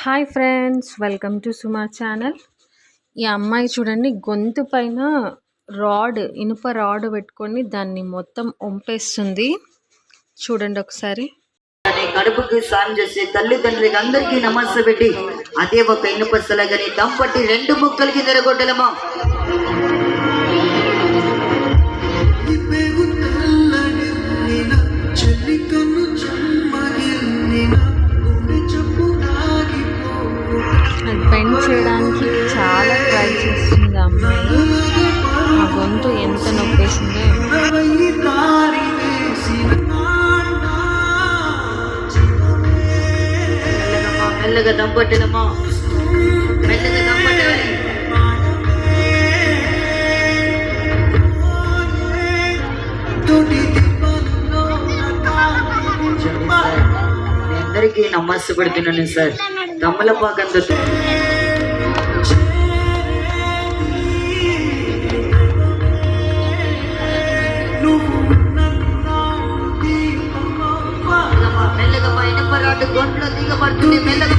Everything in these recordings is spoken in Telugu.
Hi friends, welcome to Suma channel. ఈ అమ్మాయి చూడండి, గొంతు పైన ఇనుప రాడ్ పెట్టుకొని దాన్ని మొత్తం ఒంపేస్తుంది. చూడండి ఒకసారి. కడుపుకి స్నానం చేసే తల్లిదండ్రులకి అందరికీ నమస్తే పెట్టి అదే ఒక ఇనుప సలగని దంపట్టి 2 ముక్కలకి తెరగొట్టలమా. అది బెండ్ చేయడానికి చాలా ట్రై చేస్తుంది అమ్మాయి. ఆ గొంతు ఎంత నొప్పేసిందో. మెల్లగా దంపట్టలమా, మెల్లగా దంపట్టాలి. అందరికీ నమస్తే పెడుతున్నాను సార్. తమలపాకంతో మెల్లగా ఇనపరాటు గొంట్లో దిగబడుతుంది. మెల్లగా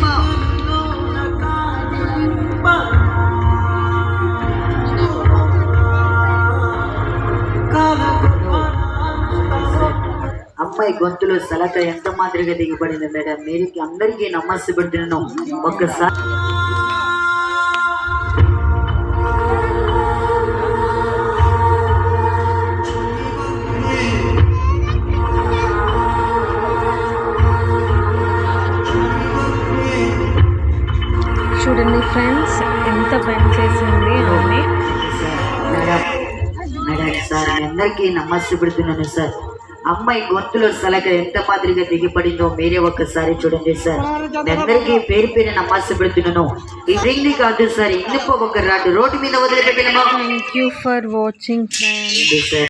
అమ్మాయి గొంతులో సలక ఎంత మాదిరిగా దిగబడింది మేడం. మీరు అందరికీ నమస్తే పెడుతున్నాను. ఒక్కసారి చూడండి ఫ్రెండ్స్, ఎంత బెండ్ చేసింది ఆమె. మేడం సార్, అందరికీ నమస్తే పెడుతున్నాను సార్. అమ్మాయి గొంతులో సలక ఎంత మాదిరిగా దిగిపడిందో మీరే ఒక్కసారి చూడండి సార్. అందరికీ పేరు పేరు నమస్తే పెడుతున్నాను. ఈ రింగ్ కాదు సార్, ఇనుప ఒక రాడ్ రోడ్డు మీద వదిలిపెట్టిన. Thank you for watching friends.